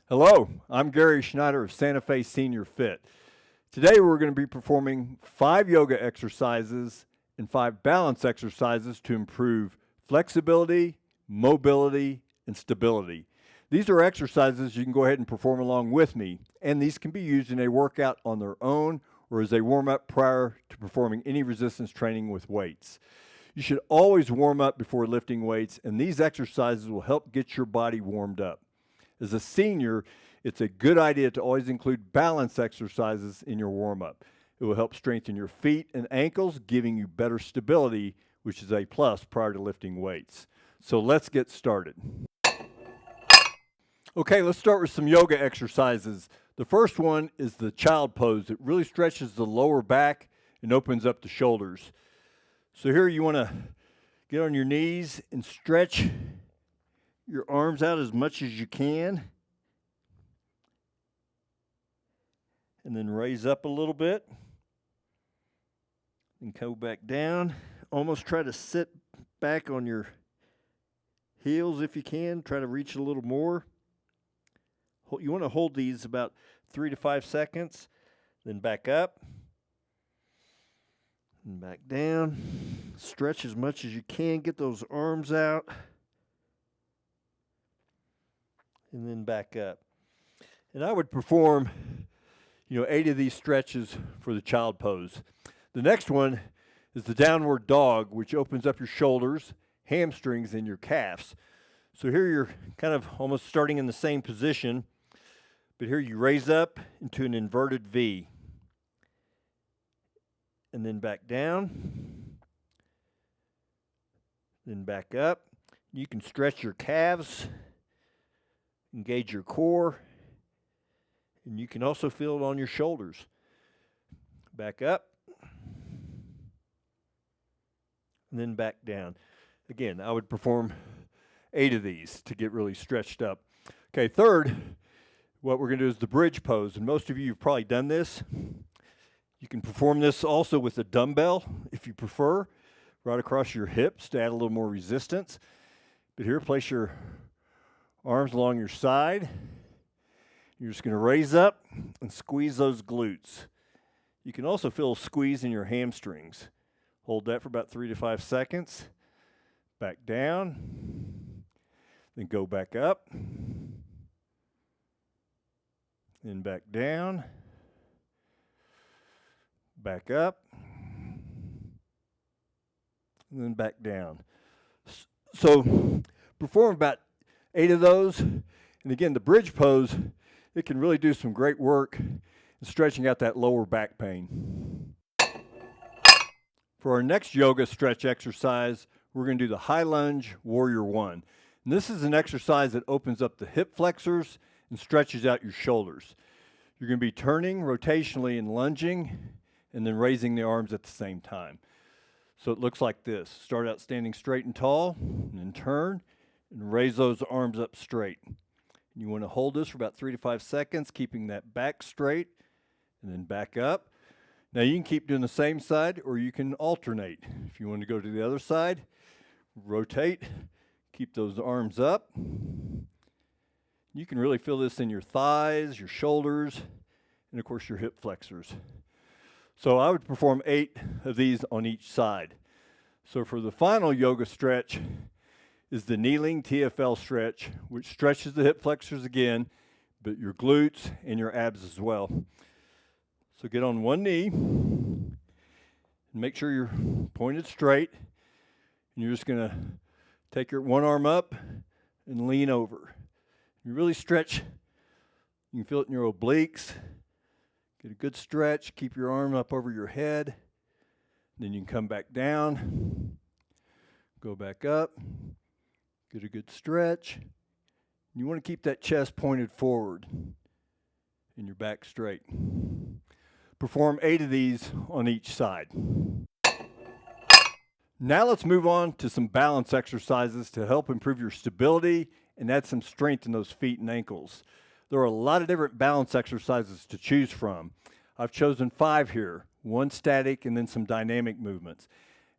Hello, I'm Gary Schneider of Santa Fe Senior Fit. Today we're going to be performing 5 yoga exercises and 5 balance exercises to improve flexibility, mobility, and stability. These are exercises you can go ahead and perform along with me, and these can be used in a workout on their own or as a warm up prior to performing any resistance training with weights. You should always warm up before lifting weights, and these exercises will help get your body warmed up. As a senior, it's a good idea to always include balance exercises in your warm-up. It will help strengthen your feet and ankles, giving you better stability, which is a plus prior to lifting weights. So let's get started. Okay, let's start with some yoga exercises. The first one is the child pose. It really stretches the lower back and opens up the shoulders. So here you want to get on your knees and stretch your arms out as much as you can. And then raise up a little bit. And go back down. Almost try to sit back on your heels if you can. Try to reach a little more. You want to hold these about 3 to 5 seconds. Then back up. And back down. Stretch as much as you can. Get those arms out. And then back up. And I would perform, 8 of these stretches for the child pose. The next one is the downward dog, which opens up your shoulders, hamstrings, and your calves. So here you're kind of almost starting in the same position, but here you raise up into an inverted V. And then back down. Then back up. You can stretch your calves. Engage your core, and you can also feel it on your shoulders. Back up, and then back down. Again, I would perform 8 of these to get really stretched up. Okay, third, what we're going to do is the bridge pose, and most of you have probably done this. You can perform this also with a dumbbell, if you prefer, right across your hips to add a little more resistance. But here, place your arms along your side. You're just going to raise up and squeeze those glutes. You can also feel a squeeze in your hamstrings. Hold that for about 3 to 5 seconds. Back down. Then go back up. Then back down. Back up. And then back down. So perform about 8 of those. And again, the bridge pose, it can really do some great work in stretching out that lower back pain. For our next yoga stretch exercise, we're going to do the high lunge warrior one. And this is an exercise that opens up the hip flexors and stretches out your shoulders. You're going to be turning rotationally and lunging and then raising the arms at the same time. So it looks like this. Start out standing straight and tall, and then turn and raise those arms up straight. You want to hold this for about 3 to 5 seconds, keeping that back straight, and then back up. Now you can keep doing the same side, or you can alternate. If you want to go to the other side, rotate, keep those arms up. You can really feel this in your thighs, your shoulders, and of course your hip flexors. So I would perform 8 of these on each side. So for the final yoga stretch is the kneeling TFL stretch, which stretches the hip flexors again, but your glutes and your abs as well. So get on one knee, and make sure you're pointed straight, and you're just going to take your one arm up and lean over. You really stretch. You can feel it in your obliques. Get a good stretch. Keep your arm up over your head. Then you can come back down, go back up. Get a good stretch. You want to keep that chest pointed forward and your back straight. Perform 8 of these on each side. Now let's move on to some balance exercises to help improve your stability and add some strength in those feet and ankles. There are a lot of different balance exercises to choose from. I've chosen 5 here, 1 static and then some dynamic movements.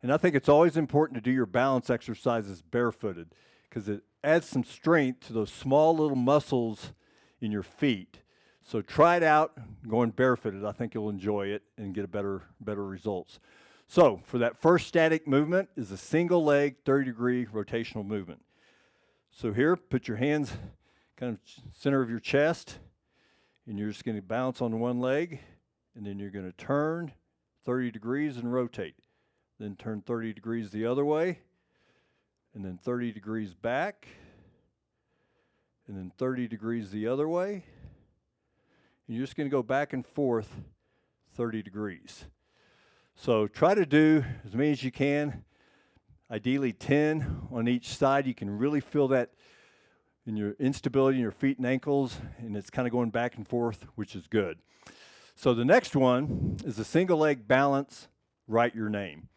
And I think it's always important to do your balance exercises barefooted, because it adds some strength to those small little muscles in your feet. So try it out going barefooted. I think you'll enjoy it and get a better results. So for that first static movement is a single leg 30-degree rotational movement. So here, put your hands kind of center of your chest, and you're just going to bounce on one leg, and then you're going to turn 30 degrees and rotate. Then turn 30 degrees the other way, and then 30 degrees back, and then 30 degrees the other way. And you're just going to go back and forth 30 degrees. So try to do as many as you can, ideally 10 on each side. You can really feel that in your instability in your feet and ankles, and it's kind of going back and forth, which is good. So the next one is a single leg balance, write your name.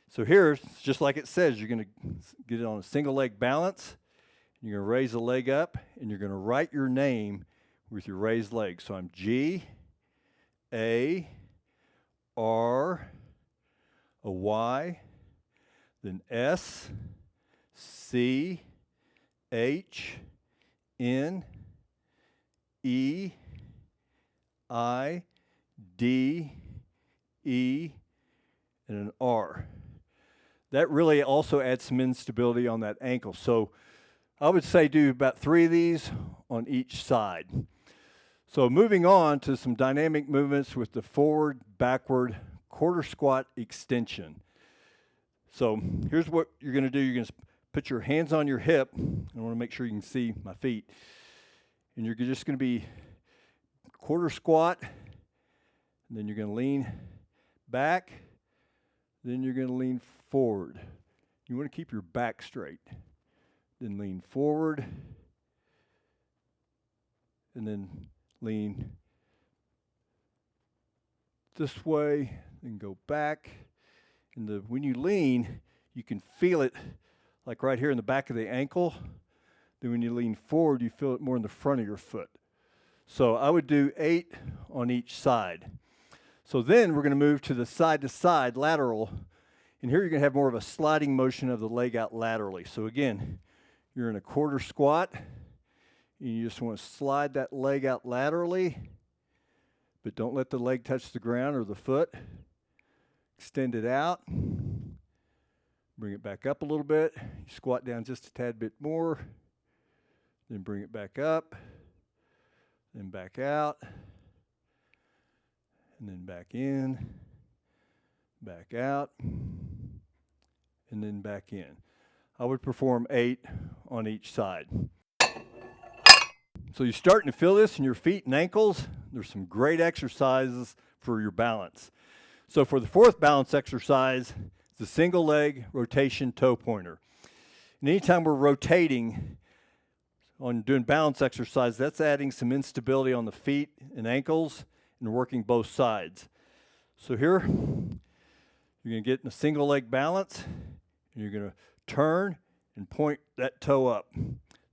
So here, it's just like it says, you're going to get it on a single leg balance. You're going to raise the leg up, and you're going to write your name with your raised leg. So I'm G, A, R, a Y, then S, C, H, N, E, I, D, E, and an R. That really also adds some instability on that ankle. So I would say do about 3 of these on each side. So moving on to some dynamic movements with the forward, backward, quarter squat extension. So here's what you're going to do. You're going to put your hands on your hip. I want to make sure you can see my feet. And you're just going to be quarter squat. And then you're going to lean back. Then you're going to lean forward. You want to keep your back straight. Then lean forward. And then lean this way, then go back. And when you lean, you can feel it like right here in the back of the ankle. Then when you lean forward, you feel it more in the front of your foot. So I would do 8 on each side. So then we're going to move to the side-to-side lateral. And here you're going to have more of a sliding motion of the leg out laterally. So again, you're in a quarter squat. And you just want to slide that leg out laterally, but don't let the leg touch the ground or the foot. Extend it out. Bring it back up a little bit. You squat down just a tad bit more. Then bring it back up. Then back out. And then back in. Back out. And then back in. I would perform 8 on each side. So you're starting to feel this in your feet and ankles. There's some great exercises for your balance. So for the fourth balance exercise, it's a single leg rotation toe pointer. And anytime we're rotating on doing balance exercise, that's adding some instability on the feet and ankles and working both sides. So here, you're going to get in a single leg balance, and you're going to turn and point that toe up.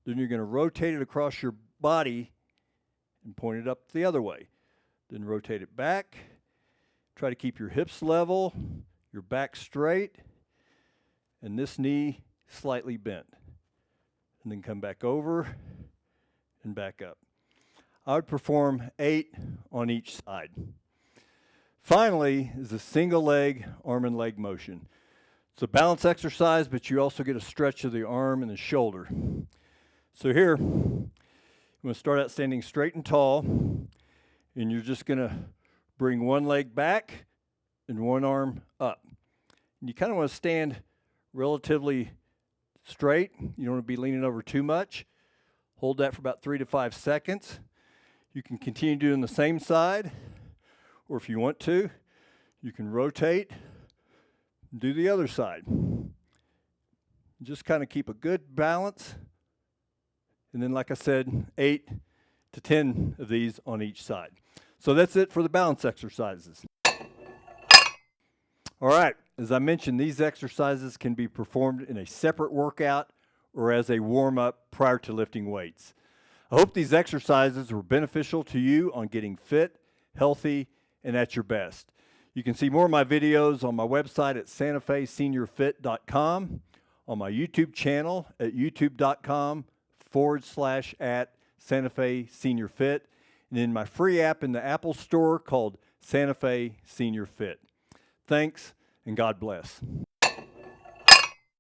Then you're going to rotate it across your body and point it up the other way. Then rotate it back. Try to keep your hips level, your back straight, and this knee slightly bent. And then come back over and back up. I would perform 8 on each side. Finally is a single leg arm and leg motion. It's a balance exercise, but you also get a stretch of the arm and the shoulder. So here, I'm going to start out standing straight and tall, and you're just going to bring one leg back and one arm up. And you kind of want to stand relatively straight. You don't want to be leaning over too much. Hold that for about 3 to 5 seconds. You can continue doing the same side, or if you want to, you can rotate and do the other side. Just kind of keep a good balance. And then, like I said, 8 to 10 of these on each side. So that's it for the balance exercises. All right, as I mentioned, these exercises can be performed in a separate workout or as a warm-up prior to lifting weights. I hope these exercises were beneficial to you on getting fit, healthy, and at your best. You can see more of my videos on my website at santafeseniorfit.com, on my YouTube channel at youtube.com/@ Santa Fe Senior Fit, and in my free app in the Apple Store called Santa Fe Senior Fit. Thanks, and God bless.